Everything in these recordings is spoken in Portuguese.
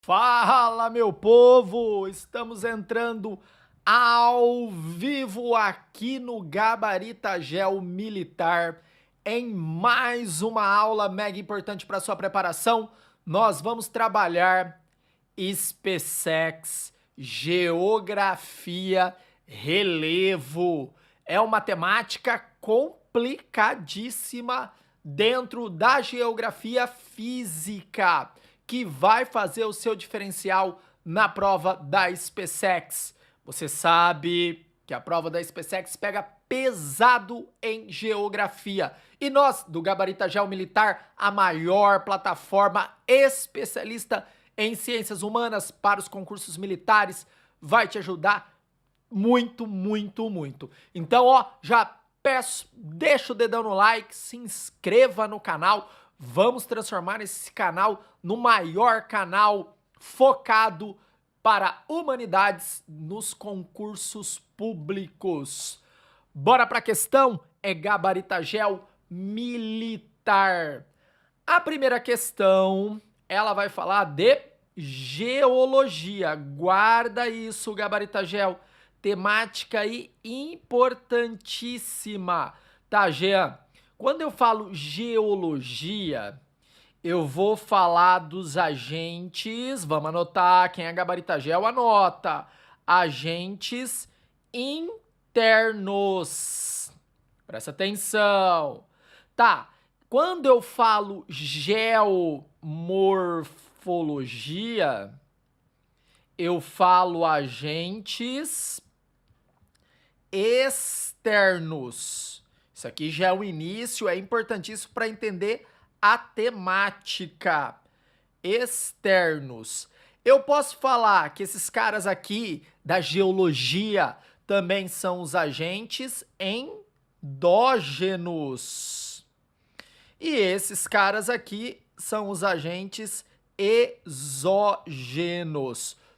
Fala, meu povo! Estamos entrando ao vivo aqui no Gabarita Gel Militar em mais uma aula mega importante para sua preparação. Nós vamos trabalhar SpaceX, geografia, relevo. É uma temática complicadíssima dentro da geografia física que vai fazer o seu diferencial na prova da SpaceX. Você sabe que a prova da SpaceX pega pesado em geografia. E nós, do Gabarita Gel Militar, a maior plataforma especialista em ciências humanas para os concursos militares, vai te ajudar muito, muito, muito. Então, ó, já peço, deixa o dedão no like, se inscreva no canal. Vamos transformar esse canal no maior canal focado para humanidades nos concursos públicos. Bora para a questão? É Gabarita Gel Militar. A primeira questão, ela vai falar de geologia. Guarda isso, Gabarita Gel. Temática aí importantíssima. Tá, Jean? Quando eu falo geologia, eu vou falar dos agentes, vamos anotar, quem é Gabarita Gel, anota. Agentes internos. Presta atenção. Tá, quando eu falo geomorfologia, eu falo agentes externos. Isso aqui já é o início, é importantíssimo para entender a temática. Externos. Eu posso falar que esses caras aqui da geologia também são os agentes endógenos. E esses caras aqui são os agentes exógenos.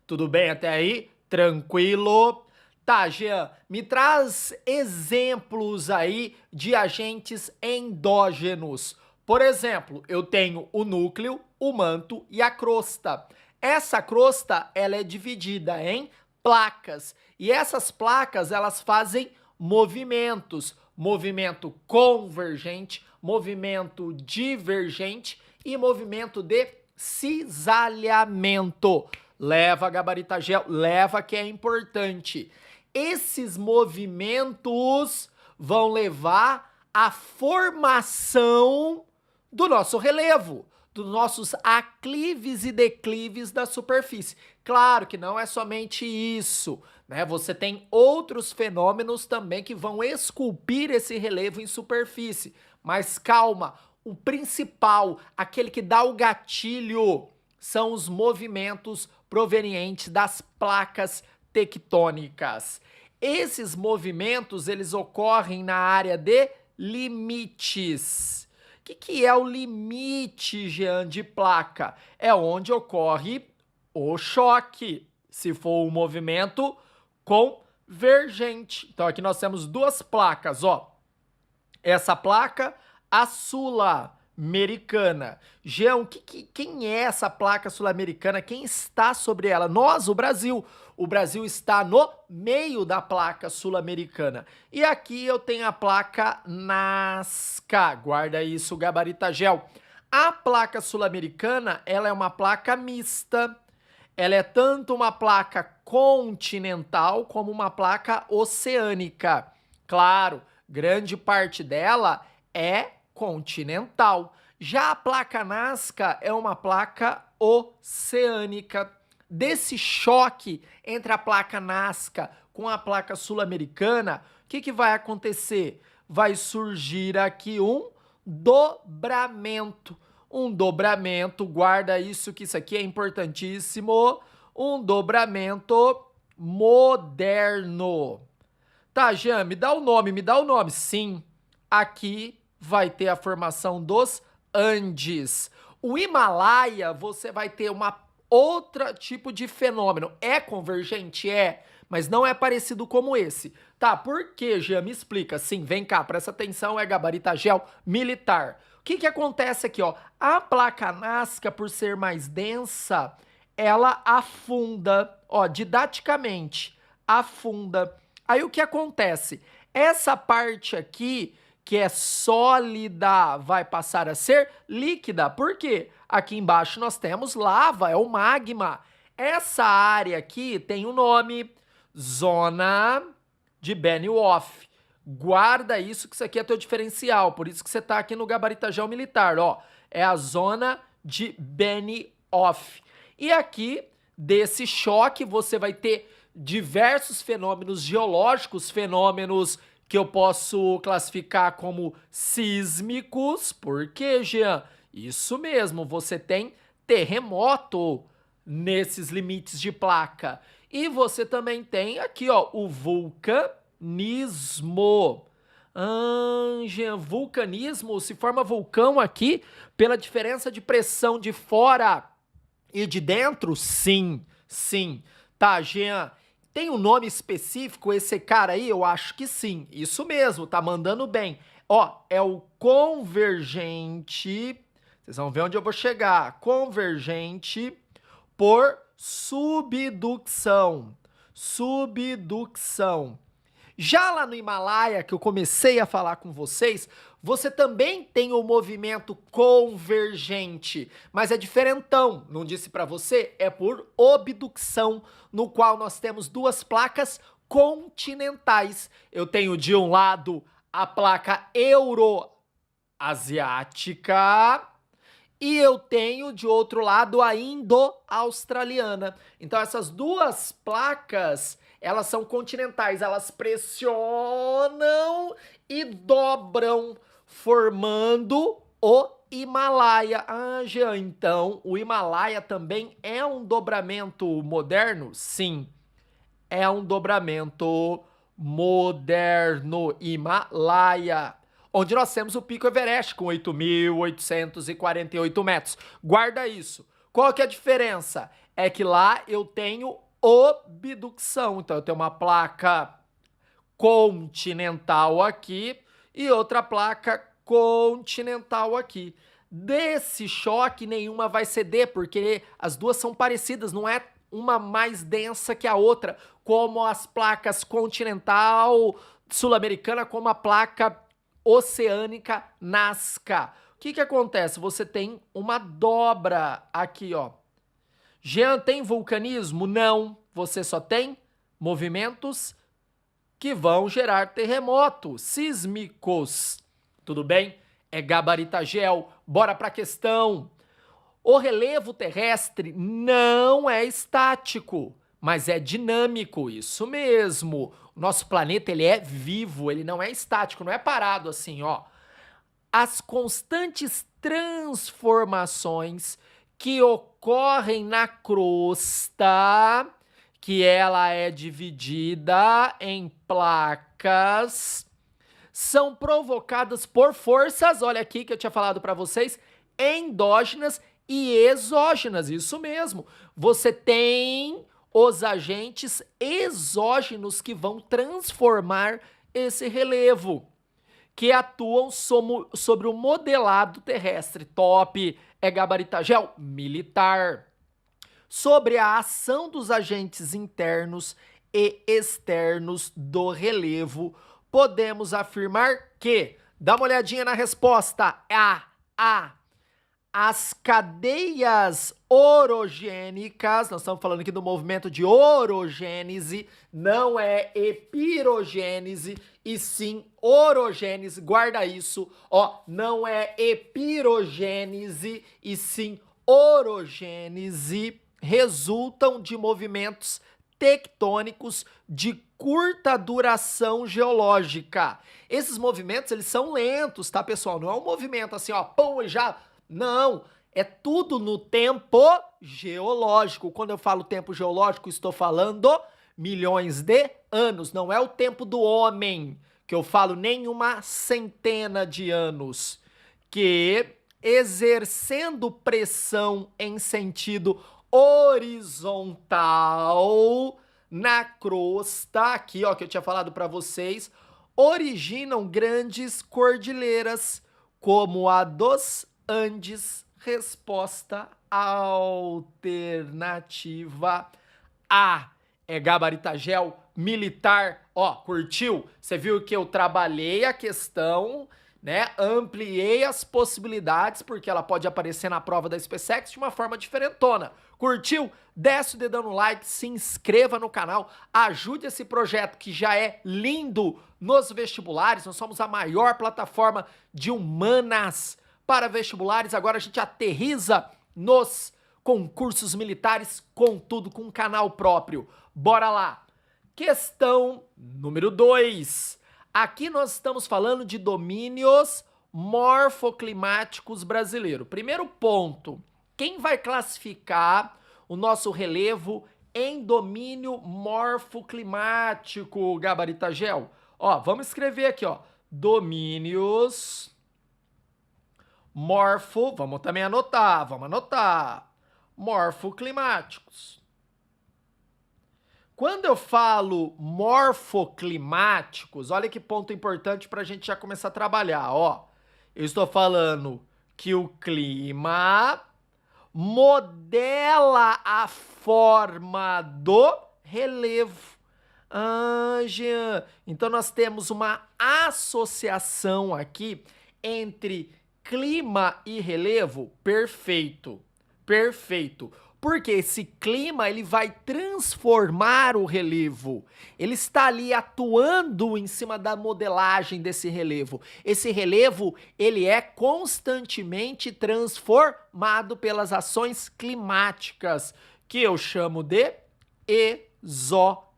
Tudo bem até aí? Tranquilo? Tá, Jean, me traz exemplos aí de agentes endógenos. Por exemplo, eu tenho o núcleo, o manto e a crosta. Essa crosta, ela é dividida em placas. E essas placas, elas fazem movimentos. Movimento convergente, movimento divergente e movimento de cisalhamento. Leva, Gabarita Gel, leva que é importante. Esses movimentos vão levar à formação do nosso relevo, dos nossos aclives e declives da superfície. Claro que não é somente isso, né? Você tem outros fenômenos também que vão esculpir esse relevo em superfície. Mas calma, o principal, aquele que dá o gatilho, são os movimentos provenientes das placas tectônicas. Esses movimentos, eles ocorrem na área de limites. O que é o limite, Jean, de placa? É onde ocorre o choque, se for um movimento convergente. Então, aqui nós temos duas placas, ó. Essa placa, a sul-americana. Jean, quem é essa placa sul-americana? Quem está sobre ela? Nós, o Brasil. O Brasil está no meio da placa sul-americana. E aqui eu tenho a placa Nazca. Guarda isso, Gabarita Gel. A placa sul-americana, ela é uma placa mista. Ela é tanto uma placa continental como uma placa oceânica. Claro, grande parte dela é continental. Já a placa Nazca é uma placa oceânica. Desse choque entre a placa Nazca com a placa sul-americana, o que vai acontecer? Vai surgir aqui um dobramento. Um dobramento, guarda isso que isso aqui é importantíssimo, um dobramento moderno. Tá, Jean, me dá o nome, me dá o nome. Sim, aqui vai ter a formação dos Andes. O Himalaia, você vai ter uma outro tipo de fenômeno. É convergente? É, mas não é parecido como esse. Tá, por que, Jean? Me explica. Sim, vem cá, presta atenção, é Gabarita Gel Militar. O que acontece aqui, ó? A placa Nazca, por ser mais densa, ela afunda, ó, didaticamente, afunda. Aí o que acontece? Essa parte aqui, que é sólida, vai passar a ser líquida. Por quê? Aqui embaixo nós temos lava, é o magma. Essa área aqui tem um nome, zona de Benioff. Guarda isso, que isso aqui é teu diferencial, por isso que você tá aqui no Gabaritagel Militar, ó. É a zona de Benioff. E aqui, desse choque, você vai ter diversos fenômenos geológicos, fenômenos que eu posso classificar como sísmicos. Por quê, Jean? Isso mesmo, você tem terremoto nesses limites de placa. E você também tem aqui, ó, o vulcanismo. Jean, vulcanismo, se forma vulcão aqui pela diferença de pressão de fora e de dentro? Sim, sim. Tá, Jean, tem um nome específico esse cara aí? Eu acho que sim. Isso mesmo, tá mandando bem. Ó, é o convergente. Vocês vão ver onde eu vou chegar. Convergente por subducção. Subducção. Já lá no Himalaia, que eu comecei a falar com vocês, você também tem o movimento convergente, mas é diferentão, não disse para você? É por obducção, no qual nós temos duas placas continentais. Eu tenho de um lado a placa euroasiática e eu tenho de outro lado a indo-australiana. Então essas duas placas, elas são continentais, elas pressionam e dobram, formando o Himalaia. Ah, Jean, então o Himalaia também é um dobramento moderno? Sim, é um dobramento moderno, Himalaia, onde nós temos o Pico Everest com 8.848 metros. Guarda isso. Qual que é a diferença? É que lá eu tenho obducção. Então eu tenho uma placa continental aqui e outra placa continental aqui. Desse choque nenhuma vai ceder, porque as duas são parecidas, não é uma mais densa que a outra, como as placas continental sul-americana, como a placa oceânica Nazca. O que que acontece? Você tem uma dobra aqui, ó. Jean, tem vulcanismo? Não. Você só tem movimentos que vão gerar terremotos sísmicos. Tudo bem? É Gabaritagel. Bora para a questão. O relevo terrestre não é estático, mas é dinâmico, isso mesmo. O nosso planeta, ele é vivo, ele não é estático, não é parado assim, ó. As constantes transformações que ocorrem na crosta, que ela é dividida em placas, são provocadas por forças, olha aqui que eu tinha falado para vocês, endógenas e exógenas, isso mesmo. Você tem os agentes exógenos que vão transformar esse relevo, que atuam sobre o modelado terrestre. Top é Gabaritagel Militar. Sobre a ação dos agentes internos e externos do relevo, podemos afirmar que, dá uma olhadinha na resposta, as cadeias orogênicas, nós estamos falando aqui do movimento de orogênese, não é epirogênese, e sim orogênese, guarda isso, ó, não é epirogênese, e sim orogênese, resultam de movimentos tectônicos de curta duração geológica. Esses movimentos, eles são lentos, tá, pessoal? Não é um movimento assim, ó, pum, e já... Não, é tudo no tempo geológico. Quando eu falo tempo geológico, estou falando milhões de anos. Não é o tempo do homem, que eu falo nem uma centena de anos. Que, exercendo pressão em sentido horizontal na crosta, aqui ó, que eu tinha falado para vocês, originam grandes cordilheiras, como a dos Andes Resposta alternativa A. É gabaritagel militar. Ó, curtiu? Você viu que eu trabalhei a questão, né? Ampliei as possibilidades, porque ela pode aparecer na prova da SpaceX de uma forma diferentona. Curtiu? Desce o dedão no like, se inscreva no canal, ajude esse projeto que já é lindo nos vestibulares. Nós somos a maior plataforma de humanas para vestibulares. Agora a gente aterriza nos concursos militares com tudo, com um canal próprio. Bora lá! Questão número 2. Aqui nós estamos falando de domínios morfoclimáticos brasileiros. Primeiro ponto, quem vai classificar o nosso relevo em domínio morfoclimático, gabaritagel? Ó, vamos escrever aqui, ó, domínios vamos também anotar, morfoclimáticos. Quando eu falo morfoclimáticos, olha que ponto importante para a gente já começar a trabalhar, ó. Eu estou falando que o clima modela a forma do relevo. Ah, Jean, então nós temos uma associação aqui entre clima e relevo? Perfeito, perfeito. Porque esse clima, ele vai transformar o relevo. Ele está ali atuando em cima da modelagem desse relevo. Esse relevo, ele é constantemente transformado pelas ações climáticas, que eu chamo de exógenos.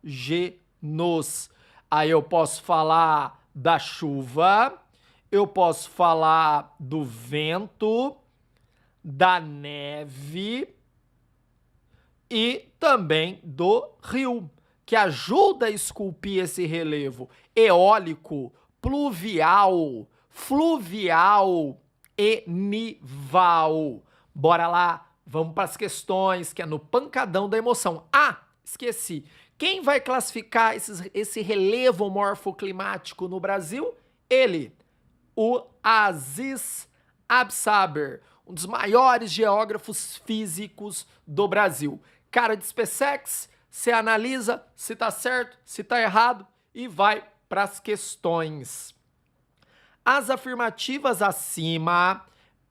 Aí eu posso falar da chuva, eu posso falar do vento, da neve e também do rio, que ajuda a esculpir esse relevo eólico, pluvial, fluvial e nival. Bora lá, vamos para as questões, que é no pancadão da emoção. Ah, esqueci. Quem vai classificar esse relevo morfoclimático no Brasil? Ele, o Aziz Absaber, um dos maiores geógrafos físicos do Brasil. Cara de SpaceX, você analisa se tá certo, se tá errado e vai para as questões. As afirmativas acima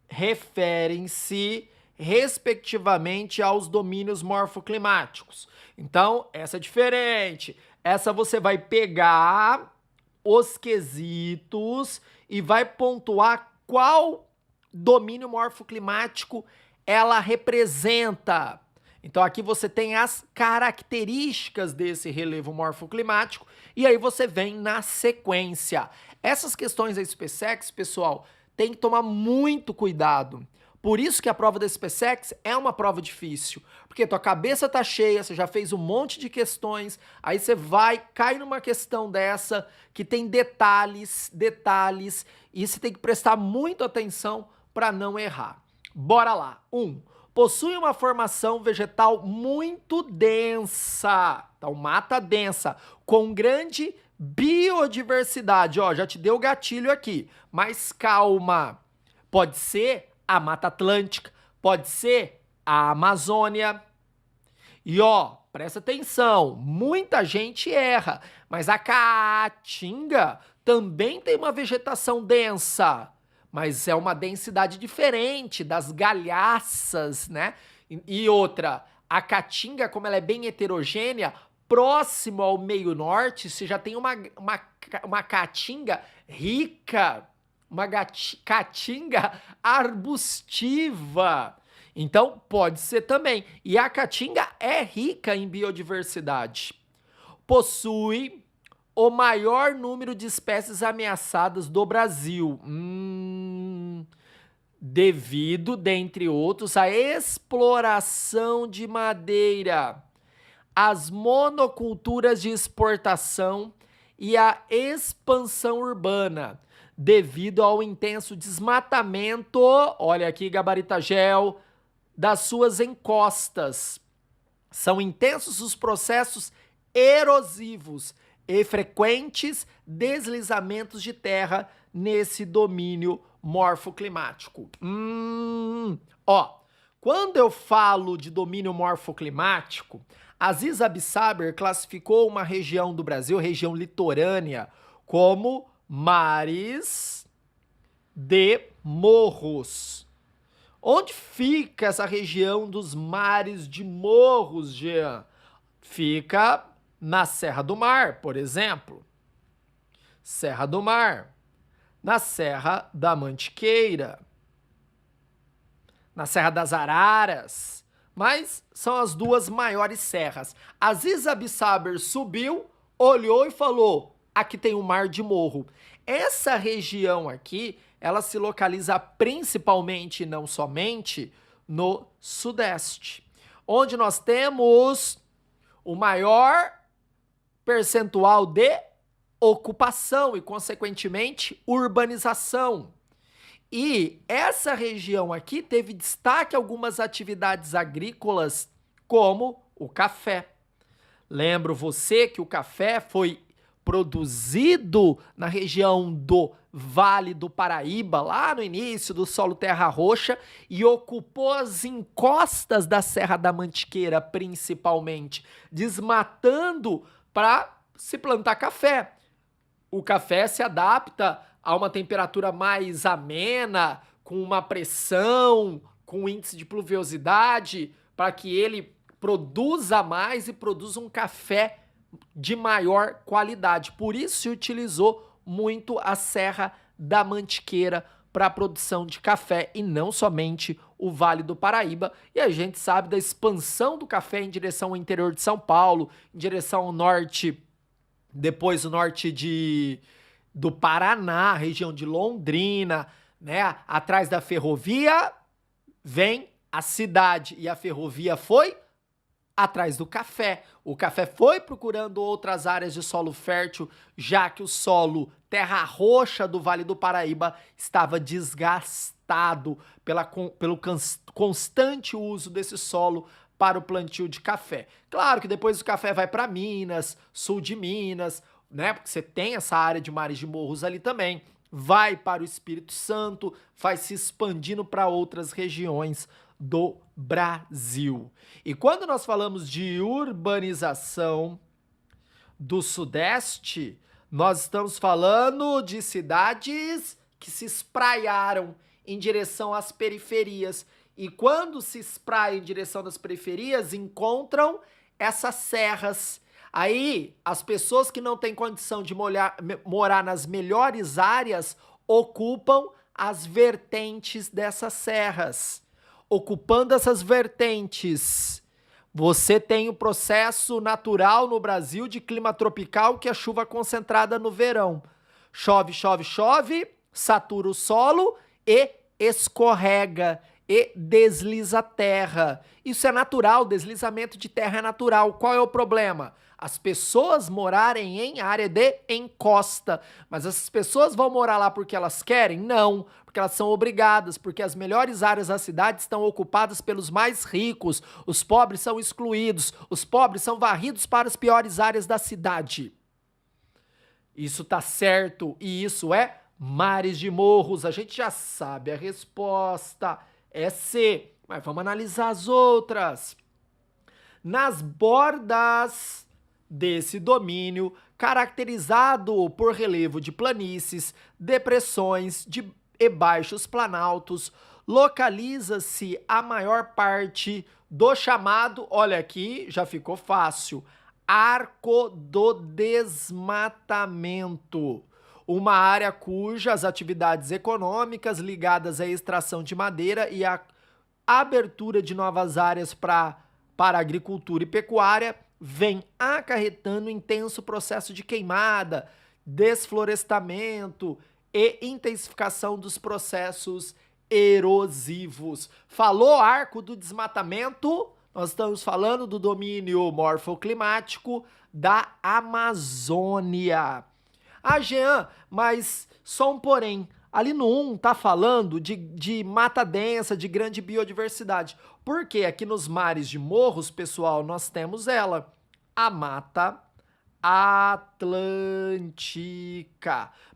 referem-se respectivamente aos domínios morfoclimáticos. Então, essa é diferente. Essa você vai pegar os quesitos e vai pontuar qual domínio morfoclimático ela representa. Então aqui você tem as características desse relevo morfoclimático e aí você vem na sequência. Essas questões da SpaceX, pessoal, tem que tomar muito cuidado. Por isso que a prova da SpaceX é uma prova difícil, porque tua cabeça tá cheia, você já fez um monte de questões, aí você cai numa questão dessa que tem detalhes, e você tem que prestar muita atenção para não errar. Bora lá. 1. Possui uma formação vegetal muito densa, então mata densa, com grande biodiversidade. Ó, já te deu o gatilho aqui, mas calma. Pode ser a Mata Atlântica, pode ser a Amazônia. E ó, presta atenção, muita gente erra, mas a Caatinga também tem uma vegetação densa, mas é uma densidade diferente das galhaças, né? E outra, a Caatinga, como ela é bem heterogênea, próximo ao meio norte, você já tem uma Caatinga rica, uma Caatinga arbustiva. Então, pode ser também. E a Caatinga é rica em biodiversidade. Possui o maior número de espécies ameaçadas do Brasil. Devido, dentre outros, à exploração de madeira, às monoculturas de exportação e à expansão urbana, devido ao intenso desmatamento, olha aqui, gabaritagel, das suas encostas. São intensos os processos erosivos e frequentes deslizamentos de terra nesse domínio morfoclimático. Ó, quando eu falo de domínio morfoclimático, Aziz Absaber classificou uma região do Brasil, região litorânea, como mares de morros. Onde fica essa região dos mares de morros, Jean? Fica na Serra do Mar, por exemplo. Serra do Mar. Na Serra da Mantiqueira. Na Serra das Araras. Mas são as duas maiores serras. Aziz Absaber subiu, olhou e falou: aqui tem um mar de morro. Essa região aqui, ela se localiza principalmente, não somente, no Sudeste, onde nós temos o maior percentual de ocupação e, consequentemente, urbanização. E essa região aqui teve destaque algumas atividades agrícolas, como o café. Lembro você que o café foi produzido na região do Vale do Paraíba, lá no início do solo terra roxa, e ocupou as encostas da Serra da Mantiqueira, principalmente, desmatando para se plantar café. O café se adapta a uma temperatura mais amena, com uma pressão, com índice de pluviosidade, para que ele produza mais e produza um café de maior qualidade. Por isso se utilizou muito a Serra da Mantiqueira para a produção de café e não somente o Vale do Paraíba. E a gente sabe da expansão do café em direção ao interior de São Paulo, em direção ao norte, depois o norte do Paraná, região de Londrina, né? Atrás da ferrovia vem a cidade e a ferrovia foi atrás do café. O café foi procurando outras áreas de solo fértil, já que o solo terra roxa do Vale do Paraíba estava desgastado pelo constante uso desse solo para o plantio de café. Claro que depois o café vai para Minas, sul de Minas, né? Porque você tem essa área de mares de morros ali também. Vai para o Espírito Santo, vai se expandindo para outras regiões do Brasil. E quando nós falamos de urbanização do Sudeste, nós estamos falando de cidades que se espraiaram em direção às periferias. E quando se espraiam em direção das periferias, encontram essas serras. Aí, as pessoas que não têm condição de morar nas melhores áreas ocupam as vertentes dessas serras. Ocupando essas vertentes, você tem o processo natural no Brasil de clima tropical, que é a chuva concentrada no verão. Chove, chove, chove, satura o solo e escorrega e desliza a terra. Isso é natural, deslizamento de terra é natural. Qual é o problema? As pessoas morarem em área de encosta. Mas essas pessoas vão morar lá porque elas querem? Não, porque elas são obrigadas, porque as melhores áreas da cidade estão ocupadas pelos mais ricos. Os pobres são excluídos, os pobres são varridos para as piores áreas da cidade. Isso tá certo e isso é mares de morros. A gente já sabe a resposta. É C, mas vamos analisar as outras. Nas bordas desse domínio, caracterizado por relevo de planícies, depressões e baixos planaltos, localiza-se a maior parte do chamado, olha aqui, já ficou fácil, Arco do Desmatamento. Uma área cujas atividades econômicas ligadas à extração de madeira e à abertura de novas áreas para agricultura e pecuária vem acarretando intenso processo de queimada, desflorestamento e intensificação dos processos erosivos. Falou Arco do Desmatamento? Nós estamos falando do domínio morfoclimático da Amazônia. Ah, Jean, mas só um porém. Ali no 1 tá falando de mata densa, de grande biodiversidade. Porque aqui nos mares de morros, pessoal, nós temos ela. A mata atlântica.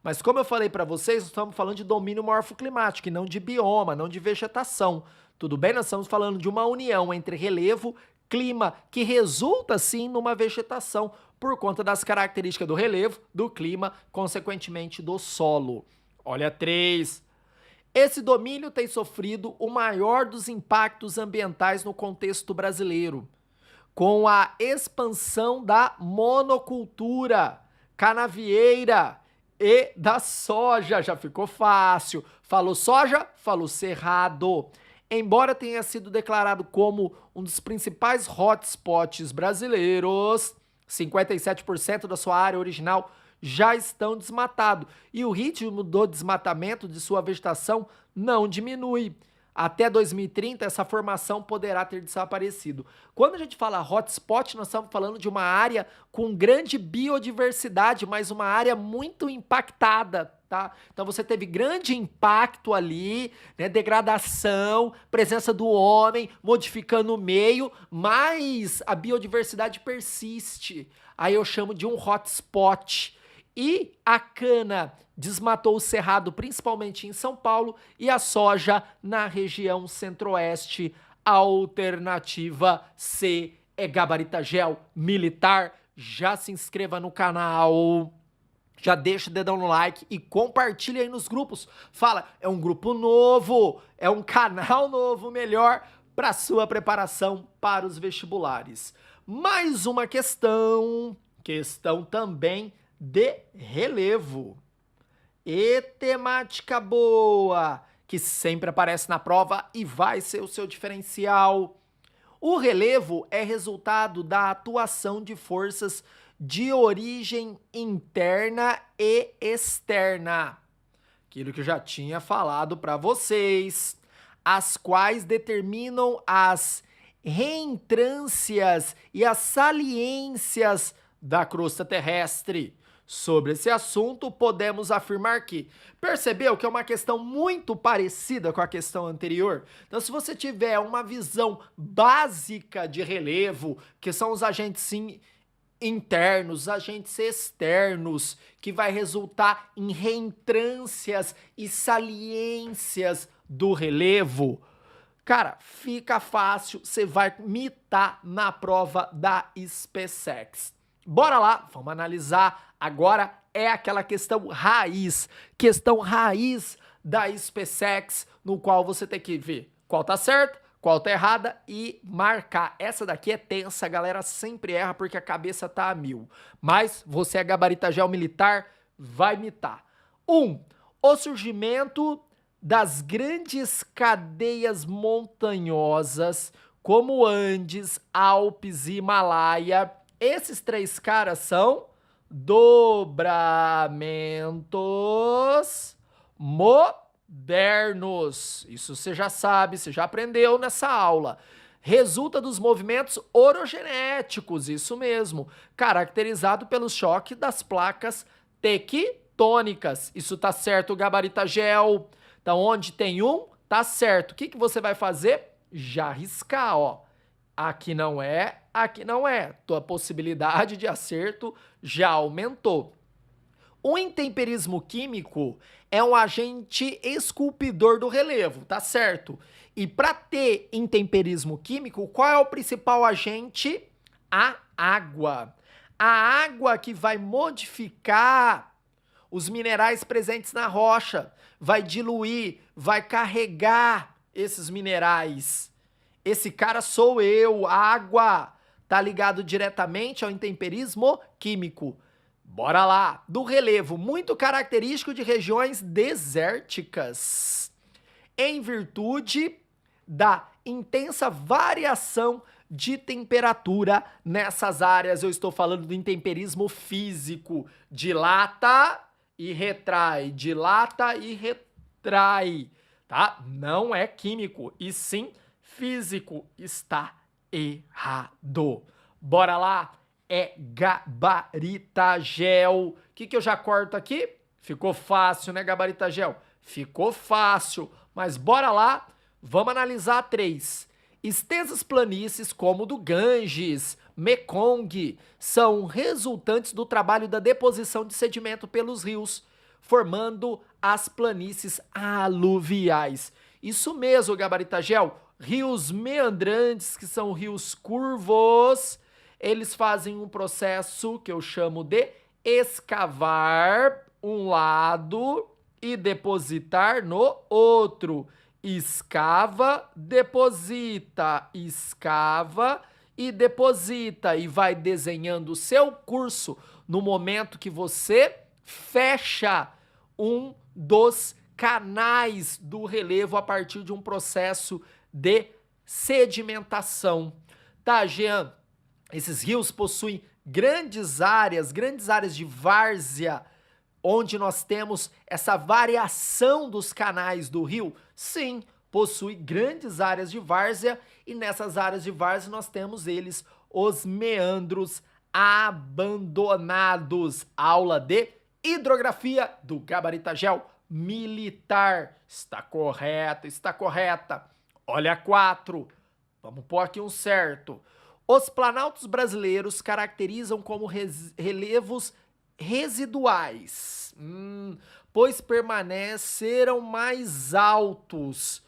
Mas como eu falei para vocês, nós estamos falando de domínio morfoclimático e não de bioma, não de vegetação. Tudo bem? Nós estamos falando de uma união entre relevo, clima, que resulta sim numa vegetação por conta das características do relevo, do clima, consequentemente do solo. Olha 3. Esse domínio tem sofrido o maior dos impactos ambientais no contexto brasileiro, com a expansão da monocultura canavieira e da soja. Já ficou fácil. Falou soja, falou cerrado. Embora tenha sido declarado como um dos principais hotspots brasileiros, 57% da sua área original já estão desmatados e o ritmo do desmatamento de sua vegetação não diminui. Até 2030, essa formação poderá ter desaparecido. Quando a gente fala hotspot, nós estamos falando de uma área com grande biodiversidade, mas uma área muito impactada, tá? Então você teve grande impacto ali, né? Degradação, presença do homem, modificando o meio, mas a biodiversidade persiste. Aí eu chamo de um hotspot. E a cana desmatou o cerrado, principalmente em São Paulo, e a soja na região centro-oeste. Alternativa C é gabarita gel militar. Já se inscreva no canal, já deixa o dedão no like e compartilha aí nos grupos. Fala, é um grupo novo, é um canal novo, melhor para sua preparação para os vestibulares. Mais uma questão também de relevo. E temática boa, que sempre aparece na prova e vai ser o seu diferencial. O relevo é resultado da atuação de forças de origem interna e externa. Aquilo que eu já tinha falado para vocês, as quais determinam as reentrâncias e as saliências da crosta terrestre. Sobre esse assunto, podemos afirmar que percebeu que é uma questão muito parecida com a questão anterior? Então, se você tiver uma visão básica de relevo, que são os agentes sim, internos, agentes externos, que vai resultar em reentrâncias e saliências do relevo, cara, fica fácil, você vai mitar na prova da SpaceX. Bora lá, vamos analisar. Agora é aquela questão raiz da SpaceX, no qual você tem que ver qual tá certo, qual tá errada e marcar. Essa daqui é tensa, a galera sempre erra porque a cabeça tá a mil. Mas você é gabarita gel militar, vai mitar. 1. O surgimento das grandes cadeias montanhosas, como Andes, Alpes e Himalaia. Esses três caras são dobramentos modernos. Isso você já sabe, você já aprendeu nessa aula. Resulta dos movimentos orogenéticos, isso mesmo, caracterizado pelo choque das placas tectônicas. Isso tá certo, gabarita gel. Então, onde tem um, tá certo. O que que você vai fazer? Já riscar, ó. Aqui não é, aqui não é. Tua possibilidade de acerto já aumentou. O intemperismo químico é um agente esculpidor do relevo, tá certo? E para ter intemperismo químico, qual é o principal agente? A água. A água que vai modificar os minerais presentes na rocha, vai diluir, vai carregar esses minerais. Esse cara sou eu, água. Tá ligado diretamente ao intemperismo químico. Bora lá. Do relevo, muito característico de regiões desérticas. Em virtude da intensa variação de temperatura nessas áreas, eu estou falando do intemperismo físico. Dilata e retrai, dilata e retrai, tá? Não é químico, e sim físico. Está errado. Bora lá, é gabarita gel. O que eu já corto aqui? Ficou fácil, né, gabarita gel? Ficou fácil, mas bora lá, vamos analisar 3. Extensas planícies como o do Ganges, Mekong, são resultantes do trabalho da deposição de sedimento pelos rios, formando as planícies aluviais. Isso mesmo, Gabaritagel, rios meandrantes, que são rios curvos, eles fazem um processo que eu chamo de escavar um lado e depositar no outro. Escava, deposita, escava e deposita, e vai desenhando o seu curso no momento que você fecha um dos canais do relevo a partir de um processo de sedimentação. Tá, Jean? Esses rios possuem grandes áreas de várzea, onde nós temos essa variação dos canais do rio. Sim, possui grandes áreas de várzea, e nessas áreas de várzea nós temos os meandros abandonados. Aula de hidrografia do Gabaritagel militar. Está correta, está correta. Olha a 4. Vamos pôr aqui um certo. Os planaltos brasileiros caracterizam como relevos residuais, pois permaneceram mais altos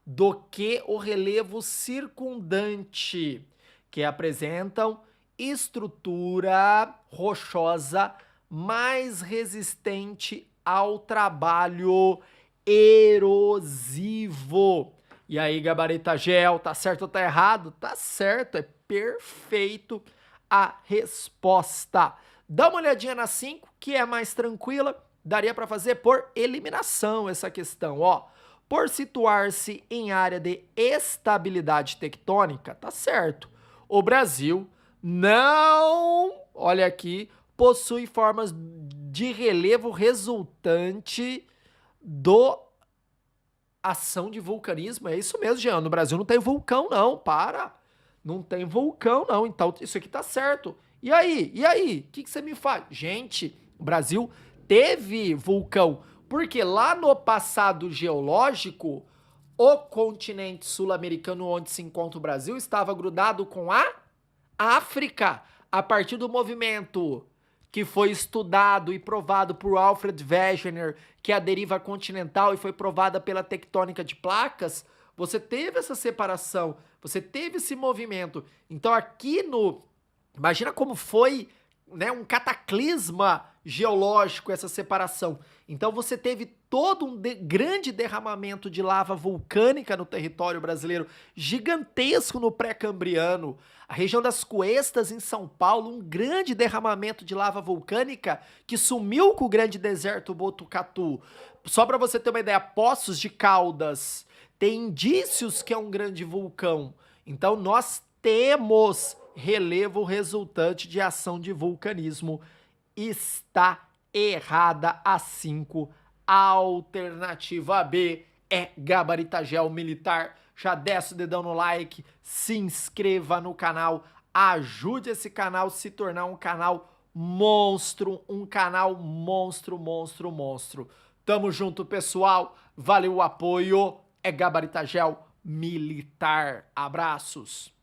do que o relevo circundante, que apresentam estrutura rochosa mais resistente ao trabalho erosivo. E aí, Gabaritagel, tá certo ou tá errado? Tá certo, é perfeito a resposta. Dá uma olhadinha na 5, que é mais tranquila. Daria para fazer por eliminação essa questão, ó. Por situar-se em área de estabilidade tectônica, tá certo. O Brasil não, olha aqui, possui formas de relevo resultante do ação de vulcanismo. É isso mesmo, Jean. No Brasil não tem vulcão, não. Para. Não tem vulcão, não. Então, isso aqui tá certo. E aí? E aí? O que você me faz? Gente, o Brasil teve vulcão, porque lá no passado geológico, o continente sul-americano onde se encontra o Brasil estava grudado com a África, a partir do movimento que foi estudado e provado por Alfred Wegener, que é a deriva continental, e foi provada pela tectônica de placas. Você teve essa separação, você teve esse movimento. Então aqui no... Imagina como foi, né, um cataclisma geológico essa separação. Então você teve todo um grande derramamento de lava vulcânica no território brasileiro, gigantesco no pré-cambriano. A região das Cuestas, em São Paulo, um grande derramamento de lava vulcânica que sumiu com o grande deserto Botucatu. Só para você ter uma ideia, Poços de Caldas tem indícios que é um grande vulcão. Então nós temos relevo resultante de ação de vulcanismo. Está errada a 5. Alternativa B é Gabaritagel militar. Já desce o dedão no like, se inscreva no canal, ajude esse canal a se tornar um canal monstro, um canal monstro, monstro, monstro. Tamo junto, pessoal. Valeu o apoio. É Gabaritagel militar. Abraços.